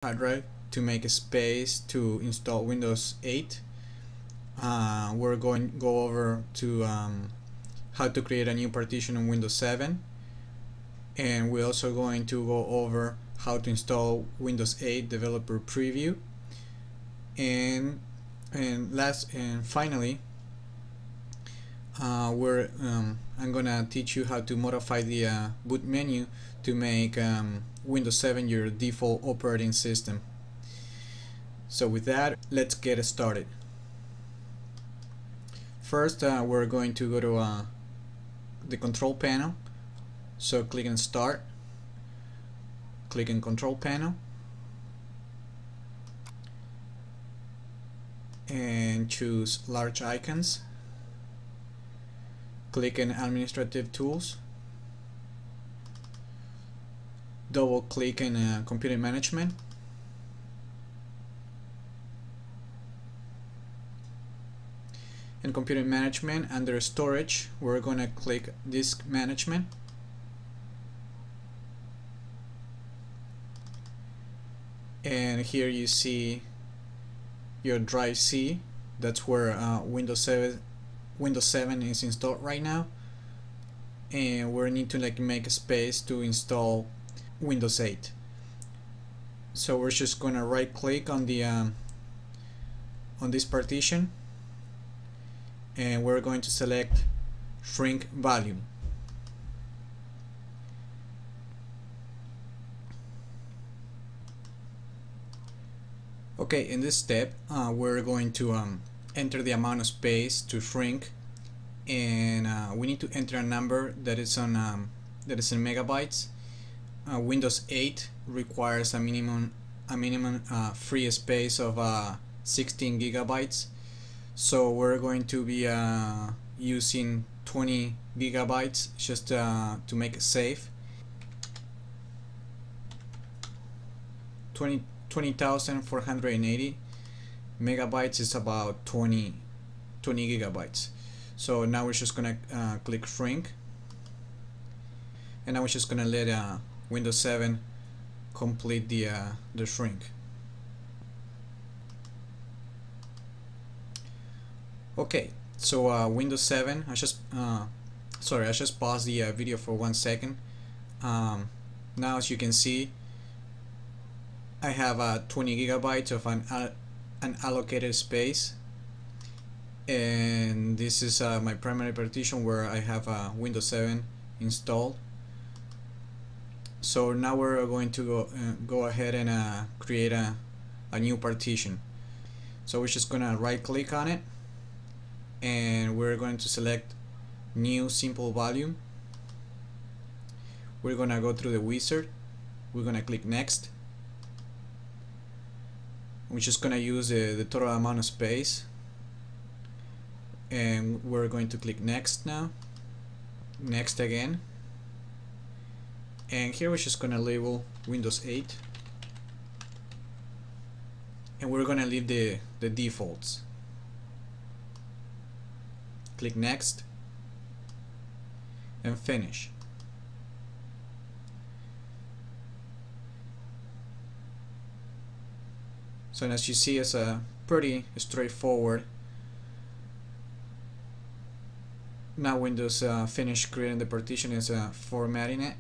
hard drive to make a space to install Windows 8. We're going to go over to how to create a new partition on Windows 7, and we're also going to go over how to install Windows 8 Developer Preview, and finally I'm gonna teach you how to modify the boot menu to make Windows 7 your default operating system. So with that, let's get started. First, we're going to go to the control panel. So click on Start, click on Control Panel, and choose Large Icons. Click on Administrative Tools, double click on Computer Management, in Computer Management, under Storage, we're going to click Disk Management, and here you see your drive C. That's where Windows 7 is installed right now, and we need to make a space to install Windows 8. So we're just gonna right click on the on this partition, and we're going to select Shrink Volume. Okay, in this step we're going to enter the amount of space to shrink, and we need to enter a number that is in megabytes. Windows 8 requires a minimum free space of 16 gigabytes, so we're going to be using 20 gigabytes just to make it safe. 20,480 megabytes is about 20 gigabytes. So now we're just gonna click Shrink, and now we're just gonna let Windows 7 complete the shrink. Okay, so Windows 7, I just paused the video for 1 second. Now, as you can see, I have 20 gigabytes of an allocated space, and this is my primary partition where I have Windows 7 installed. So now we're going to go ahead and create a new partition. So we're just gonna right click on it, and we're going to select New Simple Volume. We're gonna go through the wizard, we're gonna click Next. We're just gonna use the total amount of space, and we're going to click Next now, Next again, and here we're just gonna label Windows 8, and we're gonna leave the defaults. Click Next and Finish. So as you see, it's pretty straightforward. Now Windows finished creating the partition, is formatting it,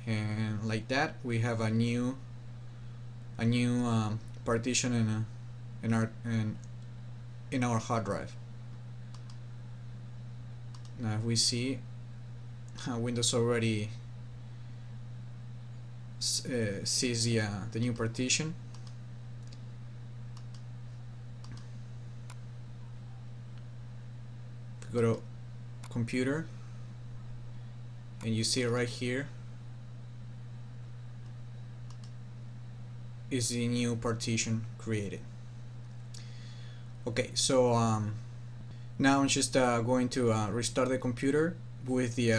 and like that we have a new partition in our hard drive. Now if we see, Windows already sees the new partition. Go to Computer, and you see it right here is the new partition created. Okay, so now I'm just going to restart the computer with the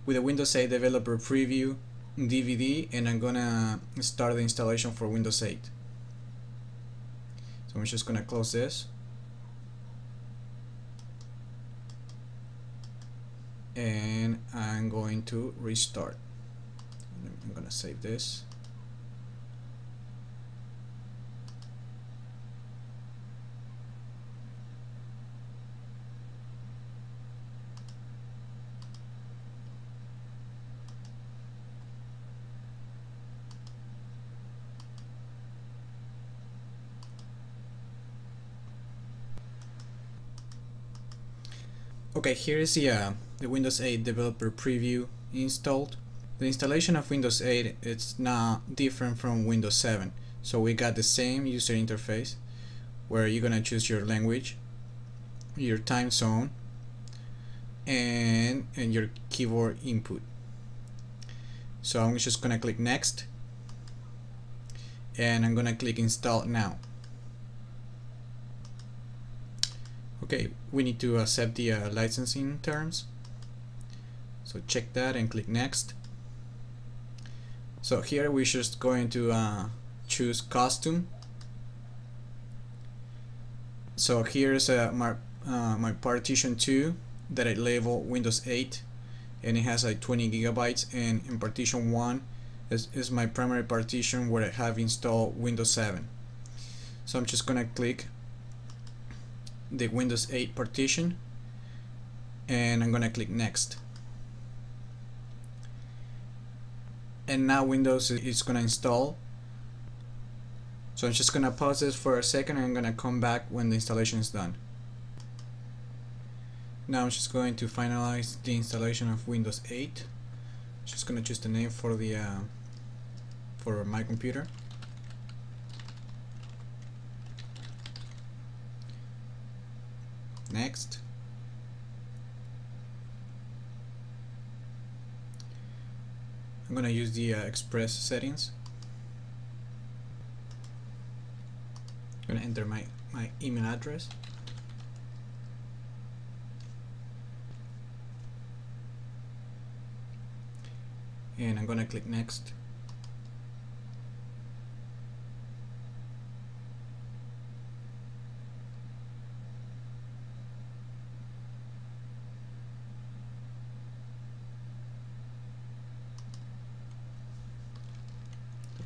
Windows 8 Developer Preview DVD, and I'm gonna start the installation for Windows 8. So I'm just gonna close this. and I'm going to restart. I'm gonna save this. Okay, here is the Windows 8 developer preview installed. The installation of Windows 8 is now different from Windows 7. So we got the same user interface where you're gonna choose your language, your time zone, and your keyboard input. So I'm just gonna click next, and I'm gonna click install now. Okay, we need to accept the licensing terms, so check that and click next. So here we're just going to choose custom. So here's my partition 2 that I label Windows 8, and it has like 20 gigabytes, and in partition 1 is my primary partition where I have installed Windows 7. So I'm just gonna click the Windows 8 partition, and I'm gonna click next. And now Windows is gonna install. So I'm just gonna pause this for a second, and I'm gonna come back when the installation is done. Now I'm just going to finalize the installation of Windows 8. Just gonna choose the name for the for my computer. Next. I'm gonna use the Express settings. I'm gonna enter my email address. And I'm gonna click next.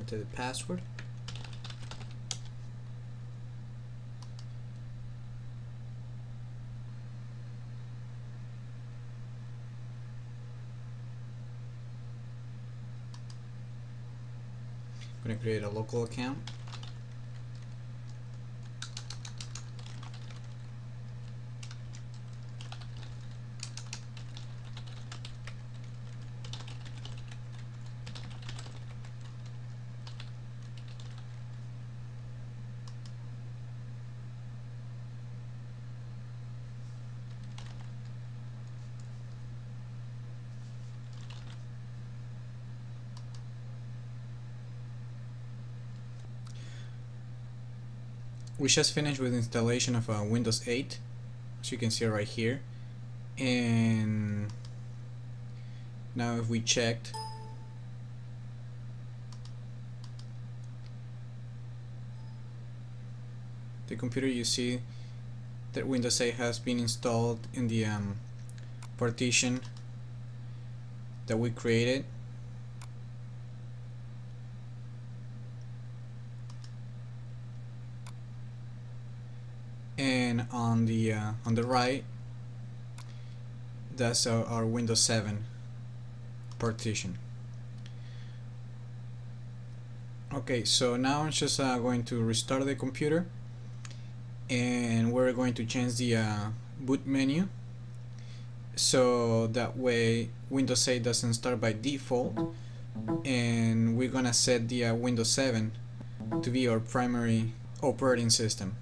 Enter the password. I'm going to create a local account. We just finished with installation of Windows 8, as you can see right here. And now if we checked, the computer, you see that Windows 8 has been installed in the partition that we created. And on the right, that's our Windows 7 partition. Okay, so now I'm just going to restart the computer, and we're going to change the boot menu, so that way Windows 8 doesn't start by default, and we're gonna set the Windows 7 to be our primary operating system.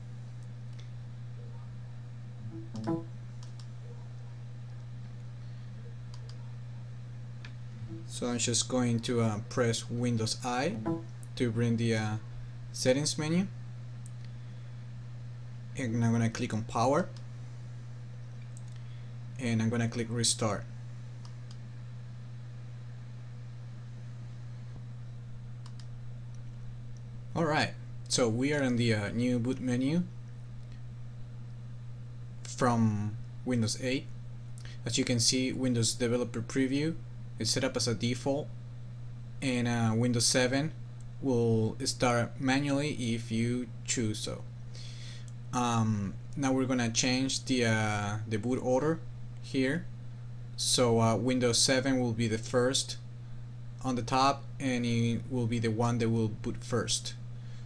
So I'm just going to press Windows I to bring the settings menu, and I'm going to click on power, and I'm going to click restart. Alright, so we are in the new boot menu from Windows 8. As you can see, Windows Developer Preview is set up as a default, and Windows 7 will start manually if you choose so. Now we're gonna change the boot order here, so Windows 7 will be the first on the top, and it will be the one that will boot first.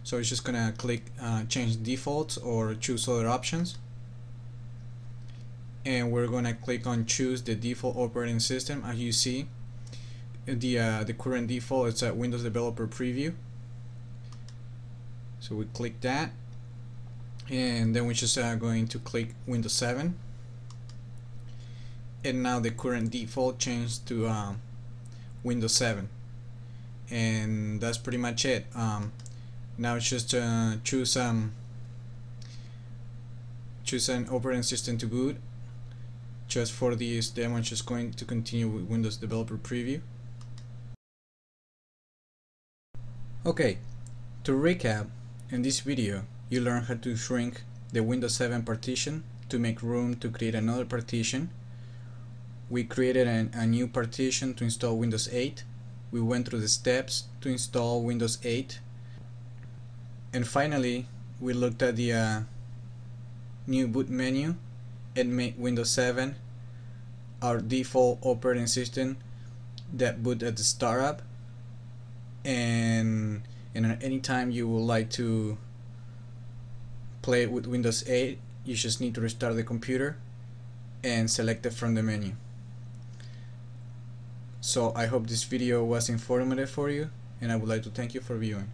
So it's just gonna click change defaults or choose other options, and we're gonna click on choose the default operating system. As you see, the current default is at Windows Developer Preview, so we click that, and then we're just going to click Windows 7, and now the current default changed to Windows 7, and that's pretty much it. Now it's just choose an operating system to boot. Just for this demo, I'm just going to continue with Windows Developer Preview. Okay, to recap, in this video you learned how to shrink the Windows 7 partition to make room to create another partition. We created a new partition to install Windows 8. We went through the steps to install Windows 8. And finally, we looked at the new boot menu and made Windows 7 our default operating system that boot at the startup. And at any time you would like to play with Windows 8, you just need to restart the computer and select it from the menu. So I hope this video was informative for you, and I would like to thank you for viewing.